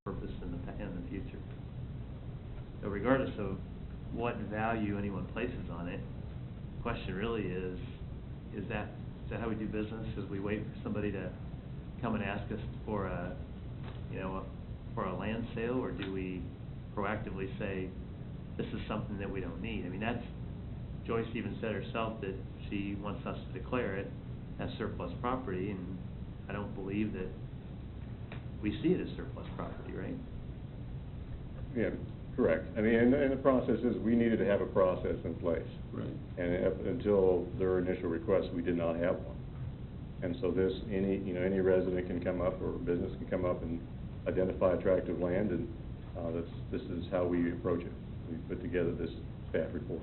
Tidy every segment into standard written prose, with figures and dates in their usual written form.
purpose in the future. So regardless of what value anyone places on it, the question really is that how we do business? Is we wait for somebody to come and ask us for for a land sale, or do we proactively say, this is something that we don't need? I mean, Joyce even said herself that she wants us to declare it as surplus property, and I don't believe that we see it as surplus property, right? Yeah, correct. I mean, and the process is, we needed to have a process in place. Right. And until their initial request, we did not have one. And so any resident can come up, or business can come up and identify attractive land, and this is how we approach it. We put together this staff report.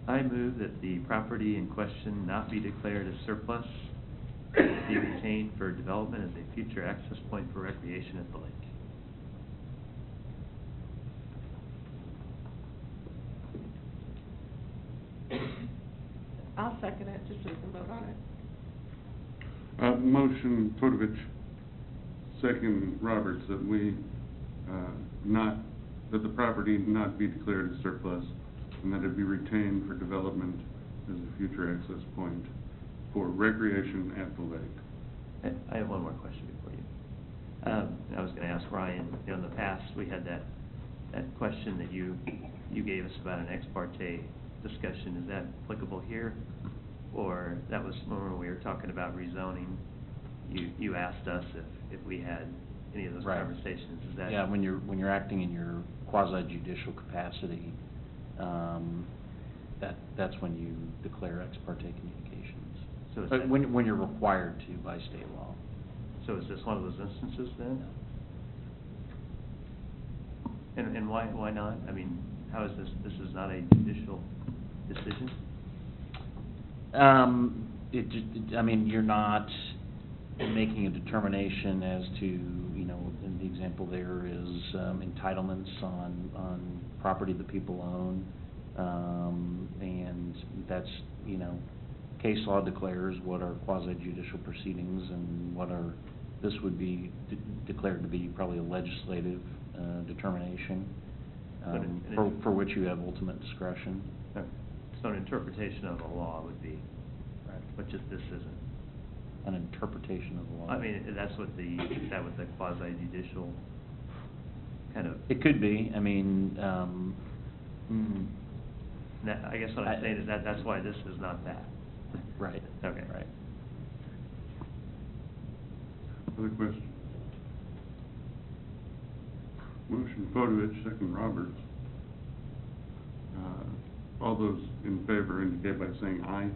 I move that the property in question not be declared as surplus, be retained for development as a future access point for recreation at the lake. I'll second it, just so we can vote on it. Motion Fodovich, second Roberts, that we that the property not be declared as surplus, and that it be retained for development as a future access point for recreation at the lake. I have one more question before you. I was going to ask Ryan, in the past, we had that question that you gave us about an ex parte discussion. Is that applicable here? Or that was when we were talking about rezoning, you asked us if we had any of those Right. conversations. Is that... Yeah, when you're acting in your quasi-judicial capacity, that's when you declare ex parte communications. So is But that- when you're required to by state law. So is this one of those instances then? And why not? I mean, how is this is not a judicial decision? I mean, you're not making a determination as to, in the example there is entitlements on property that people own, and that's, case law declares what are quasi-judicial proceedings and this would be declared to be probably a legislative determination, for which you have ultimate discretion. Okay. So an interpretation of the law would be, Right. but just this isn't. An interpretation of the law. I mean, is that what the quasi-judicial kind of... It could be. I mean, I guess what I'm saying is that's why this is not that. Right. Okay. Right. Other questions? Motion Fodovich, second Roberts. All those in favor indicate by saying aye.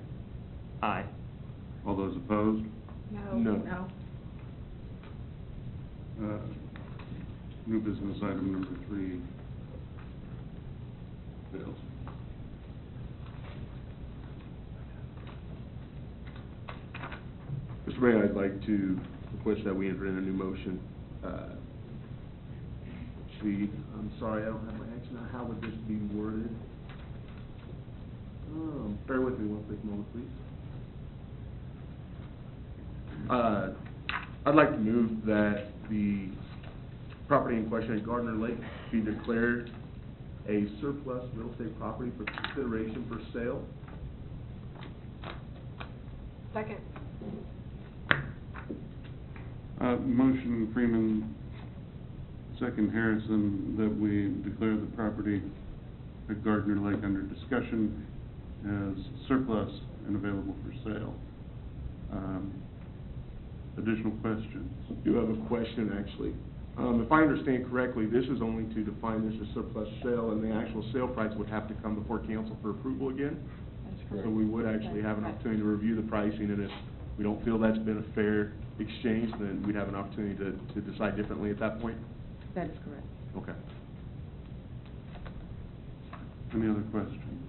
Aye. All those opposed? No. New business item number 3 fails. Mr. Mayor, I'd like to request that we enter in a new motion. I'm sorry, I don't have my action now. How would this be worded? Bear with me one quick moment, please. I'd like to move that the property in question at Gardner Lake be declared a surplus real estate property for consideration for sale. Second. Motion Freeman, second Harrison, that we declare the property at Gardner Lake under discussion as surplus and available for sale. Additional questions? I do have a question, actually. If I understand correctly, this is only to define this as surplus sale, and the actual sale price would have to come before council for approval again? That's correct. So we would actually have an opportunity to review the pricing, and if we don't feel that's been a fair exchange, then we'd have an opportunity to decide differently at that point? That is correct. Okay. Any other questions?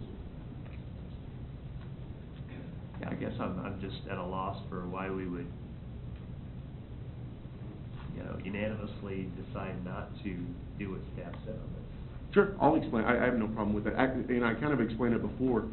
Yeah, I guess I'm just at a loss for why we would, unanimously decide not to do what staff said on this. Sure, I'll explain. I have no problem with that. And I kind of explained it before.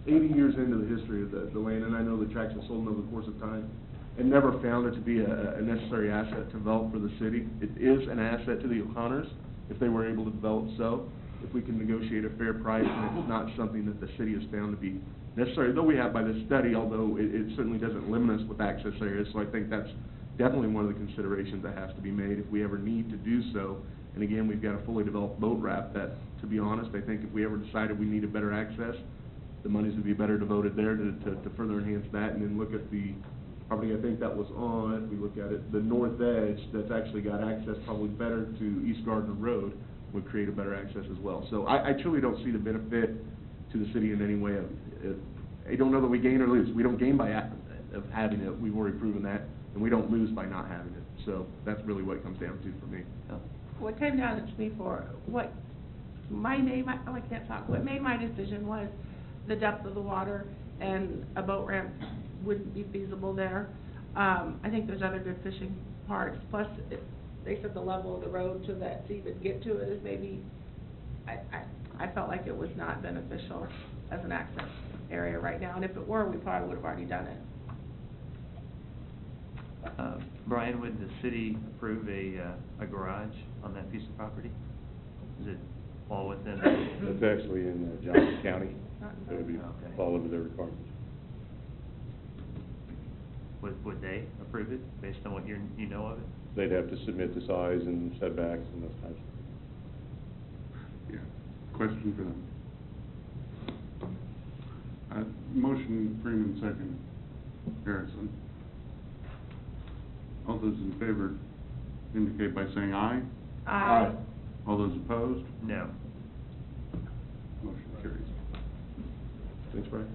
80 years into the history of the land, and I know the tracts have sold over the course of time, and never found it to be a necessary asset to develop for the city. It is an asset to the O'Connors if they were able to develop so, if we can negotiate a fair price, and it's not something that the city has found to be necessary, though we have by this study, although it certainly doesn't limit us with access areas, so I think that's definitely one of the considerations that has to be made if we ever need to do so. And again, we've got a fully developed boat ramp that, to be honest, I think if we ever decided we needed better access, the monies would be better devoted there to further enhance that, and then look at the property, I think that was on, if we look at it, the north edge, that's actually got access probably better to East Gardner Road, would create a better access as well. So I truly don't see the benefit to the city in any way. I don't know that we gain or lose. We don't gain by of having it, we've already proven that, and we don't lose by not having it. So that's really what it comes down to for me. What came down to me for, what made my decision was the depth of the water, and a boat ramp wouldn't be feasible there. I think there's other good fishing parts, plus they said the level of the road so that to even get to it is maybe, I felt like it was not beneficial as an access area right now, and if it were, we probably would have already done it. Brian, would the city approve a garage on that piece of property? Does it fall within? It's actually in Johnson County. It would be, Okay. fall under their requirements. Would they approve it based on what you know of it? They'd have to submit the size and setbacks and those types of things. Yeah, question for them. Motion Freeman, second Harrison. All those in favor indicate by saying aye. Aye. All those opposed? No. Motion carries. Thanks, Brian.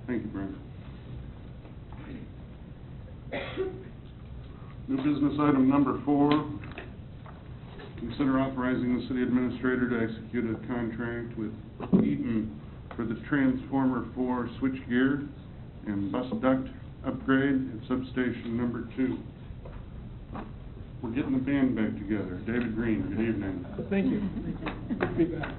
Thank you, Brent. New business item number 4, consider authorizing the city administrator to execute a contract with Eaton for the Transformer 4 switchgear and bus duct upgrade at substation number 2. We're getting the band back together. David Green, good evening. Thank you. Good to be back.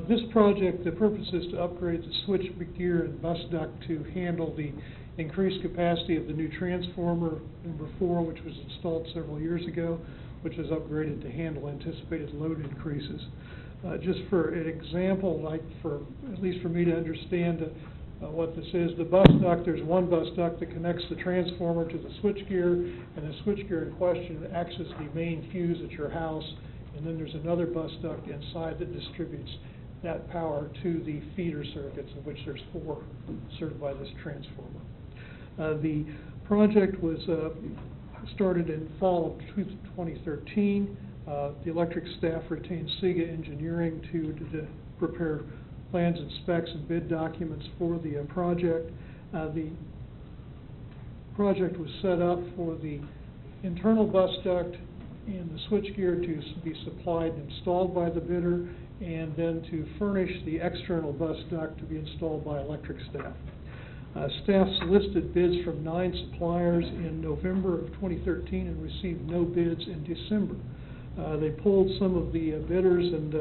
This project, the purpose is to upgrade the switch gear and bus duct to handle the increased capacity of the new transformer number 4, which was installed several years ago, which is upgraded to handle anticipated load increases. Just for an example, like at least for me to understand what this is, the bus duct, there's one bus duct that connects the transformer to the switchgear, and the switchgear in question acts as the main fuse at your house, and then there's another bus duct inside that distributes that power to the feeder circuits, of which there's 4 served by this transformer. The project was started in fall of 2013. The electric staff retained SIGA Engineering to prepare plans and specs and bid documents for the project. The project was set up for the internal bus duct and the switchgear to be supplied and installed by the bidder, and then to furnish the external bus duct to be installed by electric staff. Staff solicited bids from 9 suppliers in November of 2013 and received no bids in December. They pulled some of the bidders, and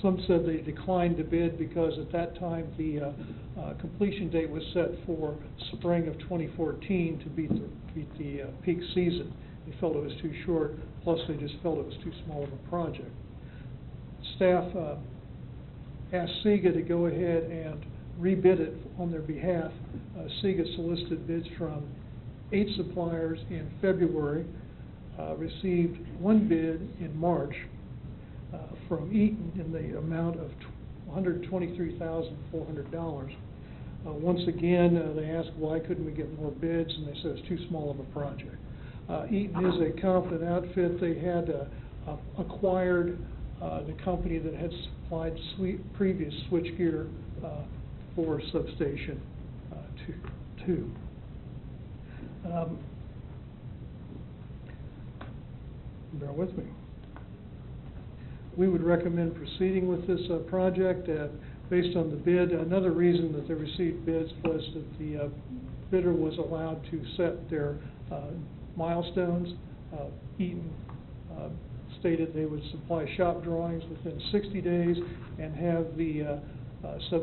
some said they declined to bid because at that time the completion date was set for spring of 2014 to beat the peak season. They felt it was too short, plus they just felt it was too small of a project. Staff asked SIGA to go ahead and rebid it on their behalf. SIGA solicited bids from 8 suppliers in February, received 1 bid in March from Eaton in the amount of $123,400. Once again, they asked why couldn't we get more bids, and they said it's too small of a project. Eaton is a competent outfit. They had acquired the company that had supplied previous switchgear for substation 2. Bear with me. We would recommend proceeding with this project based on the bid. Another reason that they received bids was that the bidder was allowed to set their milestones. Eaton stated they would supply shop drawings within 60 days and have the subdivision